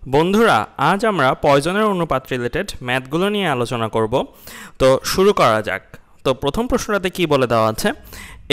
বন্ধুরা, আজ আমরা পয়জনের অনুপাত রিলেটেড ম্যাথগুলো নিয়ে আলোচনা করব। তো শুরু করা যাক। তো প্রথম প্রশ্নটাতে কি বলে দেওয়া আছে,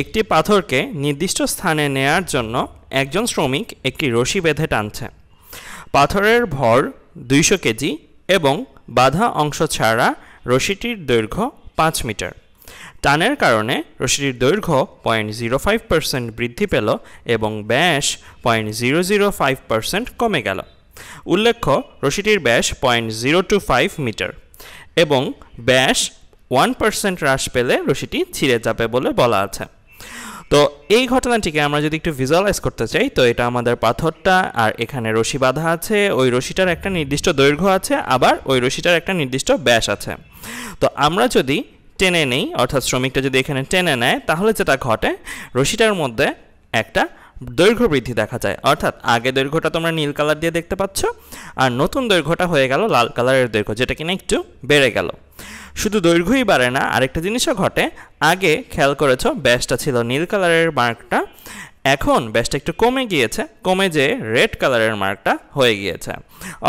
একটি পাথরকে নির্দিষ্ট স্থানে নেয়ার জন্য একজন শ্রমিক একটি রশি বেঁধে টানছে। পাথরের ভর 200 কেজি এবং বাঁধা অংশ ছাড়া রশিটির দৈর্ঘ্য 5 মিটার। টানের কারণে রশিটির দৈর্ঘ্য 0.05% বৃদ্ধি পেল এবং ব্যাস 0.005% কমে গেল। উল্লেখ্য, রশিটির ব্যাস 0.025 মিটার এবং ব্যাস 1% হ্রাস পেলে রশিটি ছিঁড়ে যাবে বলে বলা আছে। তো এই ঘটনাটিকে আমরা যদি একটু ভিজুয়ালাইজ করতে চাই, তো এটা আমাদের পাথরটা, আর এখানে রশি বাঁধা আছে, ওই রশিটার একটা নির্দিষ্ট দৈর্ঘ্য আছে, আবার ওই রশিটার একটা নির্দিষ্ট ব্যাস আছে। তো আমরা যদি টেনে নেই, অর্থাৎ শ্রমিকটা যদি এখানে টেনে নেয়, তাহলে যেটা ঘটে, রশিটার মধ্যে একটা দৈর্ঘ্য বৃদ্ধি দেখা যায়। অর্থাৎ আগে দৈর্ঘ্যটা তোমরা নীল কালার দিয়ে দেখতে পাচ্ছ, আর নতুন দৈর্ঘ্যটা হয়ে গেল লাল কালারের দৈর্ঘ্য, যেটা কিনা একটু বেড়ে গেল। শুধু দৈর্ঘ্যই বাড়ে না, আরেকটা জিনিসও ঘটে। আগে খেয়াল করেছো ব্যাসটা ছিল নীল কালারের মার্কটা, এখন ব্যাসটা একটু কমে গিয়েছে, কমে যে রেড কালারের মার্কটা হয়ে গিয়েছে।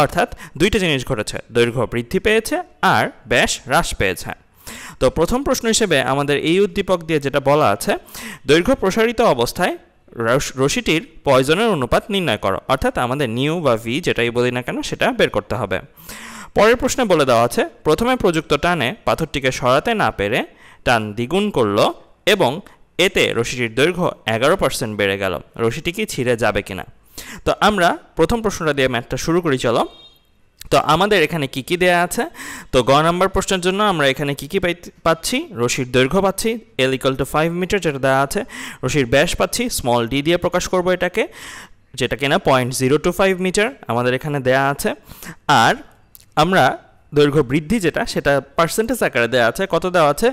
অর্থাৎ দুইটা জিনিস ঘটেছে, দৈর্ঘ্য বৃদ্ধি পেয়েছে আর ব্যাস হ্রাস পেয়েছে। তো প্রথম প্রশ্ন হিসেবে আমাদের এই উদ্দীপক দিয়ে যেটা বলা আছে, দৈর্ঘ্য প্রসারিত অবস্থায় রশিটির পয়জনের অনুপাত নির্ণয় করো। অর্থাৎ আমাদের নিউ বা ভি যেটাই বলি না কেন সেটা বের করতে হবে। পরের প্রশ্নে বলে দেওয়া আছে, প্রথমে প্রযুক্ত টানে পাথরটিকে সরাতে না পেরে টান দ্বিগুণ করলো এবং এতে রশিটির দৈর্ঘ্য 11% বেড়ে গেল। রশিটি কি ছিঁড়ে যাবে কিনা? তো আমরা প্রথম প্রশ্নটা দিয়ে ম্যাথটা শুরু করি, চলো। তো আমাদের এখানে কি কি দেয়া আছে? তো গ নাম্বার প্রশ্নের জন্য আমরা এখানে কি কি পাচ্ছি? রশির দৈর্ঘ্য পাচ্ছি L = 5 মিটার, যেটা দেওয়া আছে। রশির ব্যাস পাচ্ছি স্মল ডি দিয়ে প্রকাশ করব এটাকে, যেটা কিনা 0.025 মিটার আমাদের এখানে দেয়া আছে। আর আমরা দৈর্ঘ্য বৃদ্ধি যেটা, সেটা পার্সেন্টেজ আকারে দেওয়া আছে। কত দেওয়া আছে?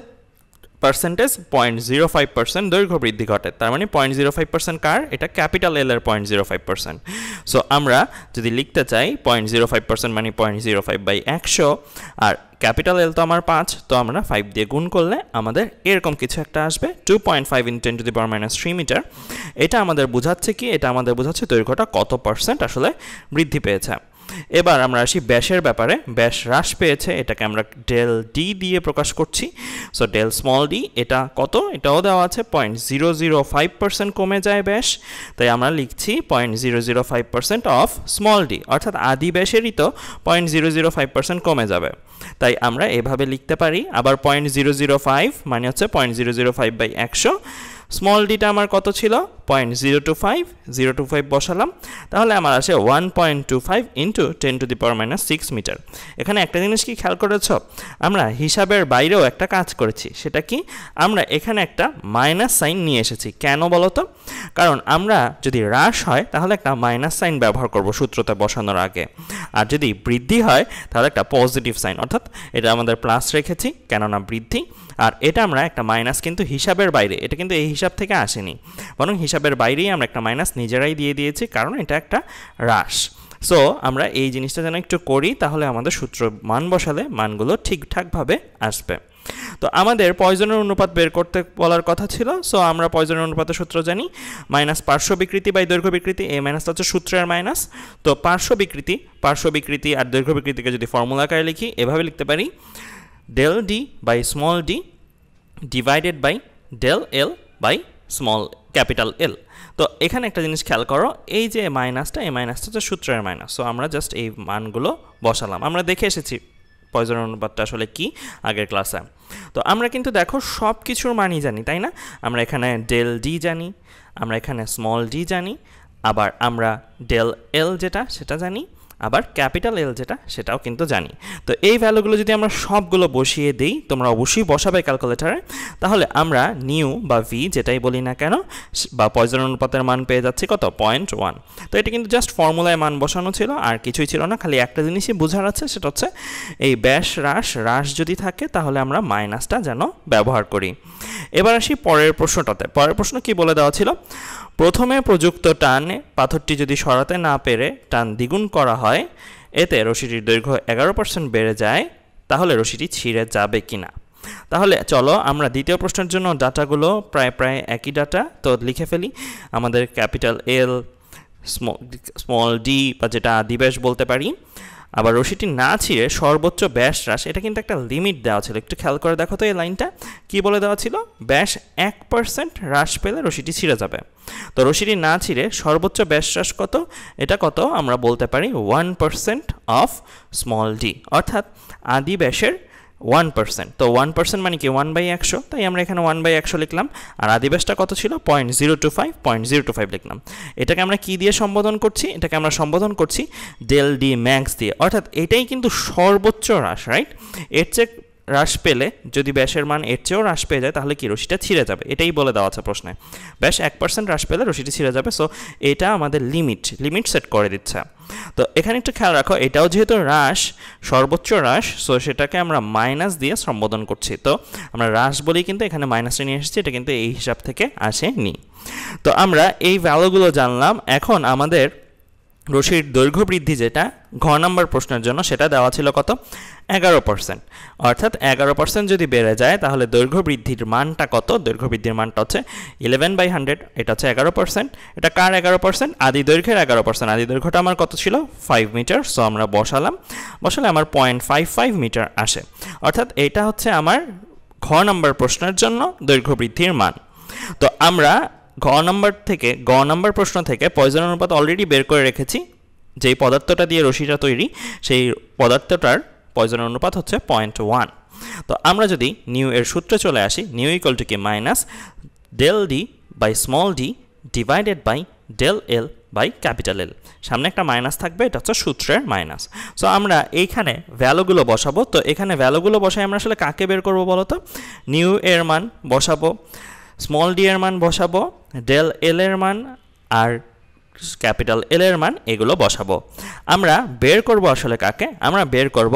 পার্সেন্টেজ 0.05% দৈর্ঘ্য বৃদ্ধি ঘটে। তার মানে 0.05% কার? এটা ক্যাপিটাল এল এর 0.05%। সো আমরা যদি লিখতে চাই 0.05% মানে 0.05/100, আর ক্যাপিটাল এল তো আমার 5, তো আমরা 5 দিয়ে গুণ করলে আমাদের এরকম কিছু একটা আসবে, 2.5 × 10⁻³ মিটার। এটা আমাদের বোঝাচ্ছে কি? এটা আমাদের বোঝাচ্ছে দৈর্ঘ্যটা কত পার্সেন্ট আসলে বৃদ্ধি পেয়েছে। এবার আমরা আসি ব্যাসের ব্যাপারে। ব্যাস হ্রাস পেয়েছে, এটাকে আমরা ডেল ডি দিয়ে প্রকাশ করছি। সো ডেল স্মল ডি এটা কত? এটাও দেওয়া আছে 0.005% কমে যায় ব্যাস, তাই আমরা লিখছি 0.005% অফ স্মল ডি, অর্থাৎ আদি ব্যাসেরই তো 0.005% কমে যাবে। তাই আমরা এভাবে লিখতে পারি। আবার 0.005 মানে হচ্ছে 0.005/100। স্মল ডিটা আমার কত ছিল? 0.025 বসালাম, তাহলে আমার আসে 1.25 × 10⁻⁶ মিটার। এখানে একটা জিনিস কি খেয়াল করেছ? আমরা হিসাবের বাইরেও একটা কাজ করেছি। সেটা কি? আমরা এখানে একটা মাইনাস সাইন নিয়ে এসেছি। কেন বলো তো? কারণ আমরা যদি হ্রাস হয় তাহলে একটা মাইনাস সাইন ব্যবহার করব সূত্রতে বসানোর আগে, আর যদি বৃদ্ধি হয় তাহলে একটা পজিটিভ সাইন। অর্থাৎ এটা আমাদের প্লাস রেখেছি, কেননা বৃদ্ধি। আর এটা আমরা একটা মাইনাস কিন্তু হিসাবের বাইরে, এটা কিন্তু এই হিসাব থেকে আসেনি, বরং হিসাবের বাইরেই আমরা একটা মাইনাস নিজেরাই দিয়ে দিয়েছি, কারণ এটা একটা হ্রাস। সো আমরা এই জিনিসটা যেন একটু করি, তাহলে আমাদের সূত্র মান বসালে মানগুলো ঠিকঠাকভাবে আসবে। তো আমাদের পয়জনের অনুপাত বের করতে বলার কথা ছিল। সো আমরা পয়জনের অনুপাতের সূত্র জানি, মাইনাস পার্শ্ব বিকৃতি বাই দৈর্ঘ্য বিকৃতি। এই মাইনাসটা হচ্ছে সূত্রের মাইনাস। তো পার্শ্ব বিকৃতি আর দৈর্ঘ্য বিকৃতিকে যদি ফর্মুলা আকারে লিখি, এভাবে লিখতে পারি, del d by small d divided by del l by small capital L। তো এখানে একটা জিনিস খেয়াল করো, এই যে মাইনাসটা, এই মাইনাসটা হচ্ছে সূত্রের মাইনাস। সো আমরা জাস্ট এই মানগুলো বসালাম। আমরা দেখে এসেছি পয়জনের অনুপাতটা আসলে কি আগের ক্লাসে। তো আমরা কিন্তু দেখো সব কিছুর মানই জানি, তাই না? আমরা এখানে del d জানি, আমরা এখানে স্মল d জানি, আবার আমরা del l যেটা সেটা জানি, আবার ক্যাপিটাল এল যেটা সেটাও কিন্তু জানি। তো এই ভ্যালুগুলো যদি আমরা সবগুলো বসিয়ে দিই, তোমরা অবশ্যই বসাবে ক্যালকুলেটারে, তাহলে আমরা নিউ বা ভি যেটাই বলি না কেন বা পয়জনের অনুপাতের মান পেয়ে যাচ্ছি কত? 0.1। তো এটা কিন্তু জাস্ট ফর্মুলায় মান বসানো ছিল, আর কিছুই ছিল না। খালি একটা জিনিসই বোঝার আছে, সেটা হচ্ছে এই ব্যাস হ্রাস যদি থাকে তাহলে আমরা মাইনাসটা যেন ব্যবহার করি। এবার আসি পরের প্রশ্নটাতে। পরের প্রশ্ন কি বলে দেওয়া ছিল? প্রথমে প্রযুক্ত টানে পাথরটি যদি সরাতে না পেরে টান দ্বিগুণ করা হয়, এতে রশিটির দৈর্ঘ্য 11% বেড়ে যায়, তাহলে রশিটি ছিঁড়ে যাবে কিনা? তাহলে চলো আমরা দ্বিতীয় প্রশ্নের জন্য ডাটাগুলো প্রায় একই ডাটা, তো লিখে ফেলি। আমাদের ক্যাপিটাল এল স্মল ডি বা যেটা আদি ব্যাস বলতে পারি। আবার রশিটি না ছিঁড়ে সর্বোচ্চ ব্যাস হ্রাস, এটা কিন্তু একটা লিমিট দেওয়া ছিল, একটু খেয়াল করে দেখো তো এই লাইনটা কি বলে দেওয়া ছিল, ব্যাস 1% হ্রাস পেলে রশিটি ছিঁড়ে যাবে। তো রশিটি না ছিঁড়ে সর্বোচ্চ ব্যাস হ্রাস কত, এটা কত আমরা বলতে পারি 1% অফ স্মল ডি, অর্থাৎ আদি ব্যাসের 1%। তো 1% মানে কি 1/100, তাই আমরা এখানে 1/100 লিখলাম। আর আদি ব্যাসটা কত ছিল 0.025 লিখলাম। এটাকে আমরা কি দিয়ে সম্বোধন করছি, এটাকে আমরা সম্বোধন করছি ডেল ডি ম্যাক্স দিয়ে, অর্থাৎ এটাই কিন্তু সর্বোচ্চ হ্রাস, রাইট। এর চেয়ে হ্রাস পেলে যদি ব্যাসের মান এর চেয়েও হ্রাস পেয়ে যায় তাহলে কি রশিটা ছিঁড়ে যাবে, এটাই বলে দেওয়া আছে প্রশ্নে। ব্যাস 1% হ্রাস পেলে রশিটি ছিঁড়ে যাবে। সো এটা আমাদের লিমিট সেট করে দিচ্ছে। তো এখানে একটু খেয়াল রাখো, এটাও যেহেতু হ্রাস, সর্বোচ্চ হ্রাস, সো সেটাকে আমরা মাইনাস দিয়ে সম্বোধন করছি। তো আমরা হ্রাস বলেই কিন্তু এখানে মাইনাসে নিয়ে এসেছি, এটা কিন্তু এই হিসাব থেকে আসেনি। তো আমরা এই ভ্যালুগুলো জানলাম। এখন আমাদের রশির দৈর্ঘ্য বৃদ্ধি যেটা ঘ নম্বর প্রশ্নের জন্য, সেটা দেওয়া ছিল কত 11%, অর্থাৎ 11% যদি বেড়ে যায় তাহলে দৈর্ঘ্য বৃদ্ধির মানটা কত, দৈর্ঘ্য বৃদ্ধির মানটা হচ্ছে 11/100, এটা হচ্ছে 11%। এটা কার 11%, আদি দৈর্ঘ্যের 11%। আদি দৈর্ঘ্যটা আমার কত ছিল 5 মিটার, সো আমরা বসালে আমার 0.55 মিটার আসে, অর্থাৎ এটা হচ্ছে আমার ঘ নম্বর প্রশ্নের জন্য দৈর্ঘ্য বৃদ্ধির মান। তো আমরা গ নম্বর প্রশ্ন থেকে পয়জন অনুপাত অলরেডি বের করে রেখেছি, যেই পদার্থটা দিয়ে রশিটা তৈরি সেই পদার্থটার পয়জনের অনুপাত হচ্ছে 0.1। তো আমরা যদি নিউ এর সূত্রে চলে আসি, নিউ ইকুয়াল টু কি minus del D by small d divided by del L by capital L. সামনে একটা মাইনাস থাকবে, এটা হচ্ছে সূত্রের মাইনাস। সো আমরা এইখানে ভ্যালুগুলো বসাবো। তো এখানে ভ্যালুগুলো বসাই আমরা আসলে কাকে বের করবো বলো তো, নিউ এর মান বসাবো, স্মল ডি এর মান বসাবো, ডেল এল এর মান আর ক্যাপিটাল এল এর মান, এগুলো বসাবো। আমরা বের করব আসলে কাকে, আমরা বের করব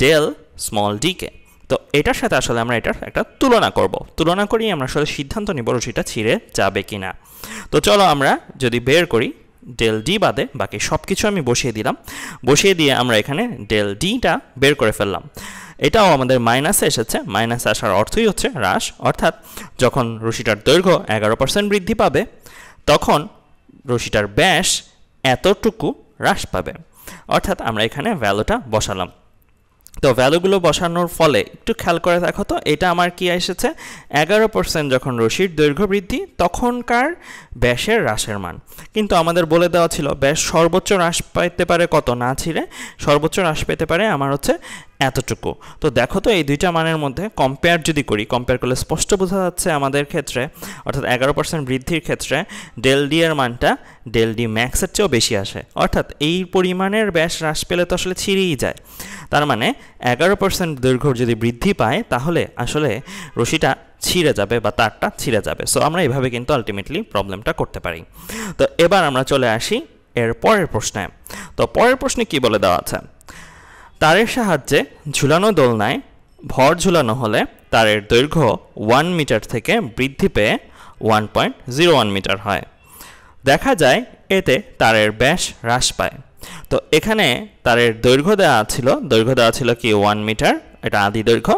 ডেল স্মল ডি কে। তো এটার সাথে আসলে আমরা এটার একটা তুলনা করি আমরা আসলে সিদ্ধান্ত নিব রশিটা ছিঁড়ে যাবে কিনা। তো চলো আমরা যদি বের করি, ডেল ডি বাদে বাকি সব কিছু আমি বসিয়ে দিলাম, বসিয়ে দিয়ে আমরা এখানে ডেল ডিটা বের করে ফেললাম। এটাও আমাদের মাইনাসে এসেছে, মাইনাসে আসার অর্থই হচ্ছে হ্রাস, অর্থাৎ যখন রশিটার দৈর্ঘ্য 11% বৃদ্ধি পাবে তখন রশিটার ব্যাস এতটুকু হ্রাস পাবে, অর্থাৎ আমরা এখানে ভ্যালুটা বসালাম। তো ভ্যালুগুলো বসানোর ফলে একটু খেয়াল করে দেখো তো, এটা আমার কি এসেছে 11% যখন রশির দৈর্ঘ্য বৃদ্ধি তখনকার ব্যাসের হ্রাসের মান। কিন্তু আমাদের বলে দেওয়া ছিল ব্যাস সর্বোচ্চ হ্রাস পেতে পারে কত, না ছিঁড়ে সর্বোচ্চ হ্রাস পেতে পারে আমার হচ্ছে এতটুকু। তো দেখো তো এই দুইটা মানের মধ্যে কম্পেয়ার যদি করি, কম্পেয়ার করলে স্পষ্ট বোঝা যাচ্ছে আমাদের ক্ষেত্রে, অর্থাৎ 11% বৃদ্ধির ক্ষেত্রে ডেল ডি এর মানটা ডেল ডি ম্যাক্সের চেয়েও বেশি আসে, অর্থাৎ এই পরিমাণের ব্যাস হ্রাস পেলে তো আসলে ছিঁড়েই যায়। তার মানে 11% দৈর্ঘ্য যদি বৃদ্ধি পায় তাহলে আসলে রশিটা ছিঁড়ে যাবে বা তারটা ছিঁড়ে যাবে। সো আমরা এইভাবে কিন্তু আলটিমেটলি প্রবলেমটা করতে পারি। তো এবার আমরা চলে আসি এর পরের প্রশ্নে। তো পরের প্রশ্নে কি বলে দেওয়া আছে, তারের সাহায্যে ঝুলানো দোলনায় ভর ঝুলানো হলে তারের দৈর্ঘ্য 1 মিটার থেকে বৃদ্ধি পেয়ে 1.01 মিটার হয়। দেখা যায় এতে তারের ব্যাস হ্রাস পায়। তো এখানে তারের দৈর্ঘ্য দেওয়া ছিল কি 1 মিটার, এটা আদি দৈর্ঘ্য,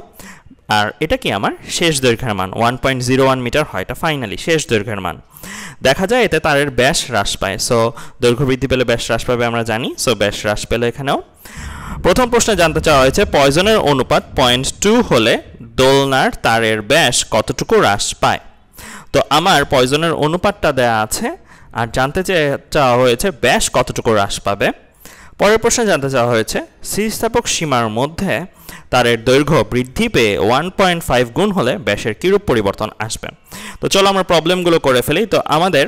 আর এটা কি আমার শেষ দৈর্ঘ্যের মান 1.01 মিটার হয়, এটা ফাইনালি শেষ দৈর্ঘ্যের মান। দেখা যায় এতে তারের ব্যাস হ্রাস পায়। সো দৈর্ঘ্য বৃদ্ধি পেলে ব্যাস হ্রাস পাবে আমরা জানি, সো ব্যাস হ্রাস পেলে এখানেও। প্রথম প্রশ্নে জানতে চাওয়া হয়েছে পয়জনের অনুপাত 0.2 হলে দোলনার তারের ব্যাস কতটুকু হ্রাস পায়। তো আমার পয়জনের অনুপাতটা দেয়া আছে আর জানতে চাওয়া হয়েছে ব্যাস কতটুকু হ্রাস পাবে। পরের প্রশ্নে জানতে চাওয়া হয়েছে স্থিতিস্থাপক সীমার মধ্যে তারের দৈর্ঘ্য বৃদ্ধি পেয়ে 1.5 গুণ হলে ব্যাসের কিরূপ পরিবর্তন আসবে। তো চলো আমরা প্রবলেমগুলো করে ফেলি। তো আমাদের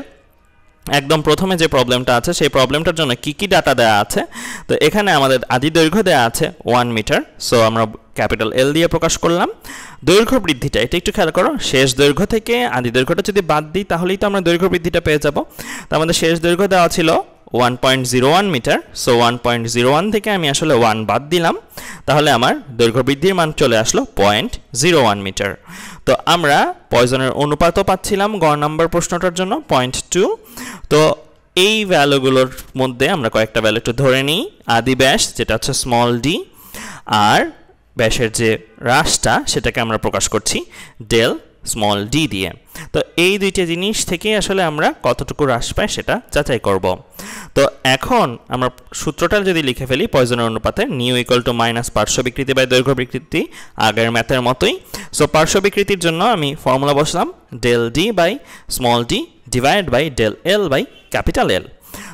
একদম প্রথমে যে প্রবলেমটা আছে সেই প্রবলেমটার জন্য কি কি ডাটা দেওয়া আছে, তো এখানে আমাদের আদি দৈর্ঘ্য দেওয়া আছে 1 মিটার, সো আমরা ক্যাপিটাল এল দিয়ে প্রকাশ করলাম। দৈর্ঘ্য বৃদ্ধিটা এটা একটু খেয়াল করো, শেষ দৈর্ঘ্য থেকে আদি দৈর্ঘ্যটা যদি বাদ দিই তাহলেই তো আমরা দৈর্ঘ্য বৃদ্ধিটা পেয়ে যাব। তো আমাদের শেষ দৈর্ঘ্য দেওয়া ছিল 1.01 মিটার, সো 1.01 থেকে আমি আসলে 1 বাদ দিলাম, তাহলে আমার দৈর্ঘ্য বৃদ্ধির মান চলে আসলো 0.01 মিটার। তো আমরা পয়জনের অনুপাতও পাচ্ছিলাম গ নম্বর প্রশ্নটার জন্য 0.2। তো এই ভ্যালুগুলোর মধ্যে আমরা কয়েকটা ভ্যালু একটু ধরে নিই। আদি ব্যাস যেটা হচ্ছে স্মল ডি, আর ব্যাসের যে হ্রাসটা সেটাকে আমরা প্রকাশ করছি ডেল স্মল ডি দিয়ে। তো এই দুইটা জিনিস থেকে আসলে আমরা কতটুকু হ্রাস পাই সেটা যাচাই করব। তো এখন আমরা সূত্রটা যদি লিখে ফেলি পয়জনের অনুপাতে নিউ ইকুয়াল টু মাইনাস পার্শ্ব বিকৃতি বাই দৈর্ঘ্য বিকৃতি, আগের ম্যাথের মতোই। সো পার্শ্ব বিকৃতির জন্য আমি ফর্মুলা বসলাম del D by small D divide by del L by capital L.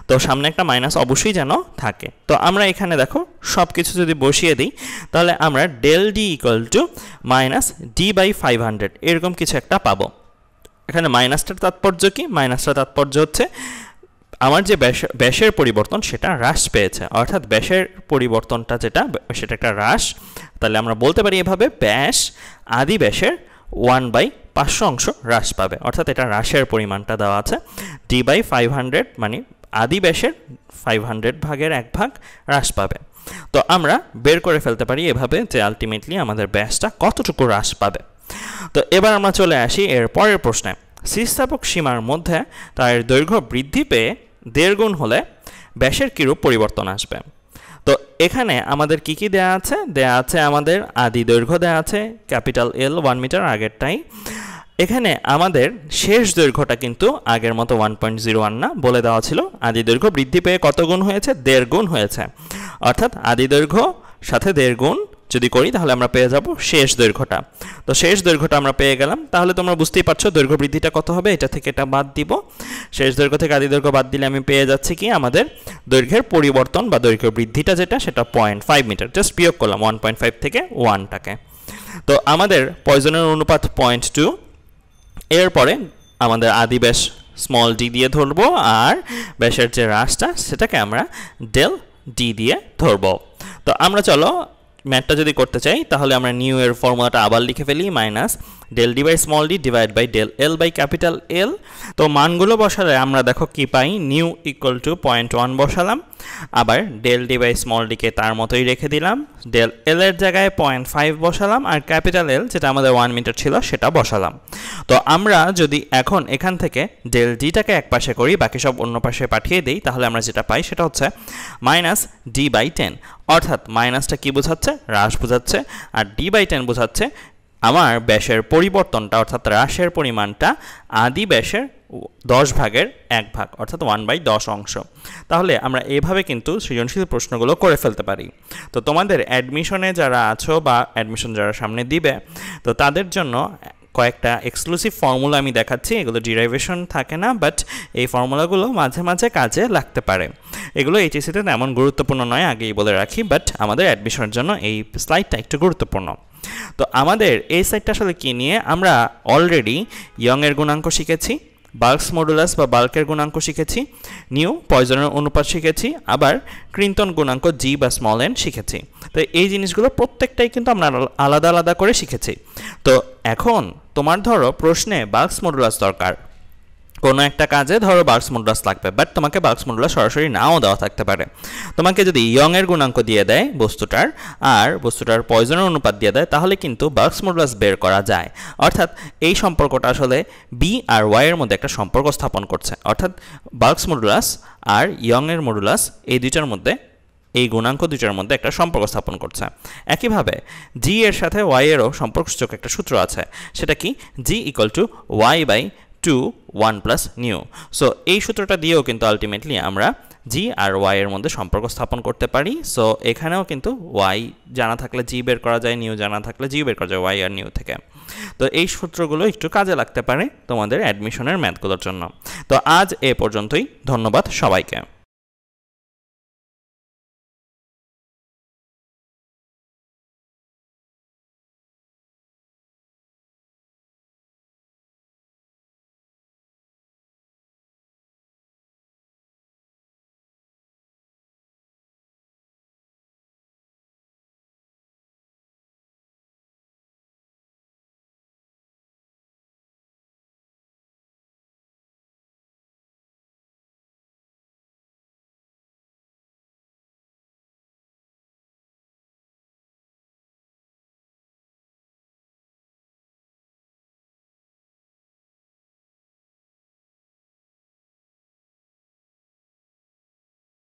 তো সামনে একটা মাইনাস অবশ্যই যেন থাকে। তো আমরা এখানে দেখো সব কিছু যদি বসিয়ে দিই তাহলে আমরা del D equal to minus D by 500 এরকম কিছু একটা পাবো। এখানে মাইনাসটার তাৎপর্য কি? মাইনাসটার তাৎপর্য হচ্ছে আমার যে ব্যাসের পরিবর্তন সেটা হ্রাস পেয়েছে, অর্থাৎ ব্যাসের পরিবর্তনটা যেটা সেটা একটা হ্রাস। তাহলে আমরা বলতে পারি এভাবে ব্যাস আদি ব্যাসের 1/500 অংশ হ্রাস পাবে, অর্থাৎ এটা হ্রাসের পরিমাণটা দেওয়া আছে। ডি বাই 500 মানে আদি ব্যাসের 500 ভাগের 1 ভাগ হ্রাস পাবে। তো আমরা বের করে ফেলতে পারি এভাবে যে আলটিমেটলি আমাদের ব্যাসটা কতটুকু হ্রাস পাবে। তো এবার আমরা চলে আসি এর পরের প্রশ্নে। স্থিতিস্থাপক সীমার মধ্যে তার দৈর্ঘ্য বৃদ্ধি পেয়ে 1.5 গুণ হলে ব্যাসের কিরূপ পরিবর্তন আসবে? তো এখানে আমাদের কি কি দেয়া আছে? দেয়া আছে আমাদের আদি দৈর্ঘ্য দেয়া আছে ক্যাপিটাল এল 1 মিটার আগেরটাই। এখানে আমাদের শেষ দৈর্ঘ্যটা কিন্তু আগের মতো 1.01 না, বলে দেওয়া ছিল আদি দৈর্ঘ্য বৃদ্ধি পেয়ে কত গুণ হয়েছে? 1.5 গুণ হয়েছে। অর্থাৎ আদি দৈর্ঘ্য সাথে 1.5 গুণ যদি করি তাহলে আমরা পেয়ে যাব শেষ দৈর্ঘ্যটা। তো শেষ দৈর্ঘ্যটা আমরা পেয়ে গেলাম। তাহলে তোমরা বুঝতেই পারছো দৈর্ঘ্য বৃদ্ধিটা কত হবে। এটা থেকে এটা বাদ দিব, শেষ দৈর্ঘ্য থেকে আদি দৈর্ঘ্য বাদ দিলে আমি পেয়ে যাচ্ছি কি আমাদের দৈর্ঘ্যের পরিবর্তন বা দৈর্ঘ্য বৃদ্ধিটা যেটা সেটা 0.5 মিটার। জাস্ট বিয়োগ করলাম 1.5 থেকে 1টাকে। তো আমাদের পয়জনের অনুপাত 0.2। এরপরে আমাদের আদি ব্যাস স্মল ডি দিয়ে ধরবো, আর ব্যাসের যে হ্রাসটা সেটাকে আমরা ডেল ডি দিয়ে ধরবো। তো আমরা চলো ম্যাথটা যদি করতে চাই তাহলে আমরা নিউ এর ফর্মুলাটা আবার লিখে ফেলি, minus del D by small D divide by del L by capital L. তো মানগুলো বসালে আমরা দেখো কি পাই, নিউ ইকুয়াল টু 0.1 বসালাম, আবার ডেল ডি বাই স্মল ডিকে তার মতোই রেখে দিলাম, ডেল এল এর জায়গায় 0.5 বসালাম, আর ক্যাপিটাল এল যেটা আমাদের 1 মিটার ছিল সেটা বসালাম। তো আমরা যদি এখন এখান থেকে ডেল ডিটাকে এক পাশে করি, বাকি সব অন্য পাশে পাঠিয়ে দিই, তাহলে আমরা যেটা পাই সেটা হচ্ছে মাইনাস ডি বাই 10। অর্থাৎ মাইনাসটা কি বোঝাচ্ছে? হ্রাস বোঝাচ্ছে, আর ডি বাই 10 বোঝাচ্ছে আমার ব্যাসের পরিবর্তনটা অর্থাৎ হ্রাসের পরিমাণটা আদি ব্যাসের 10 ভাগের 1 ভাগ অর্থাৎ 1/10 অংশ। তাহলে আমরা এইভাবে কিন্তু সৃজনশীল প্রশ্নগুলো করে ফেলতে পারি। তো তোমাদের অ্যাডমিশনে যারা আছো বা অ্যাডমিশন যারা সামনে দিবে, তো তাদের জন্য কয়েকটা এক্সক্লুসিভ ফর্মুলা আমি দেখাচ্ছি। এগুলো ডিরাইভেশন থাকে না, বাট এই ফর্মুলাগুলো মাঝে মাঝে কাজে লাগতে পারে। এগুলো এইচএসসিতে তেমন গুরুত্বপূর্ণ নয়, আগেই বলে রাখি, বাট আমাদের অ্যাডমিশনের জন্য এই স্লাইডটা একটু গুরুত্বপূর্ণ। তো আমাদের এই সাইডটা আসলে কী নিয়ে? আমরা অলরেডি ইয়ংয়ের গুণাঙ্ক শিখেছি, বাল্কস মডুলাস বা বাল্কের গুণাঙ্ক শিখেছি, নিউ পয়জনের অনুপাত শিখেছি, আবার ক্রিন্টন গুণাঙ্ক জি বা স্মল এন শিখেছি। তো এই জিনিসগুলো প্রত্যেকটাই কিন্তু আমরা আলাদা আলাদা করে শিখেছি। তো এখন তোমার ধরো প্রশ্নে বাল্কস মডুলাস দরকার, কোনো একটা কাজে ধরো বাল্কস মডুলাস লাগবে, বাট তোমাকে বাল্কস মডুলাস সরাসরি নাও দেওয়া থাকতে পারে। তোমাকে যদি ইয়ংয়ের গুণাঙ্ক দিয়ে দেয় বস্তুটার, আর বস্তুটার পয়জনের অনুপাত দিয়ে দেয়, তাহলে কিন্তু বাল্কস মডুলাস বের করা যায়। অর্থাৎ এই সম্পর্কটা আসলে বি আর ওয়াই এর মধ্যে একটা সম্পর্ক স্থাপন করছে। অর্থাৎ বাল্কস মডুলাস আর ইয়ংয়ের মডুলাস এই দুইটার মধ্যে, এই গুণাঙ্ক দুইটার মধ্যে একটা সম্পর্ক স্থাপন করছে। একইভাবে জি এর সাথে ওয়াই এরও সম্পর্কসূচক একটা সূত্র আছে, সেটা কি? G equal to Y by 2 1 plus nu. So এই সূত্রটা দিয়েও কিন্তু আলটিমেটলি আমরা জি আর ওয়াই এর মধ্যে সম্পর্ক স্থাপন করতে পারি। সো এখানেও কিন্তু ওয়াই জানা থাকলে জি বের করা যায়, নিউ জানা থাকলে জি বের করা যায় ওয়াই আর নিউ থেকে। তো এই সূত্রগুলো একটু কাজে লাগতে পারে তোমাদের অ্যাডমিশনের ম্যাথগুলোর জন্য। তো আজ এ পর্যন্তই, ধন্যবাদ সবাইকে।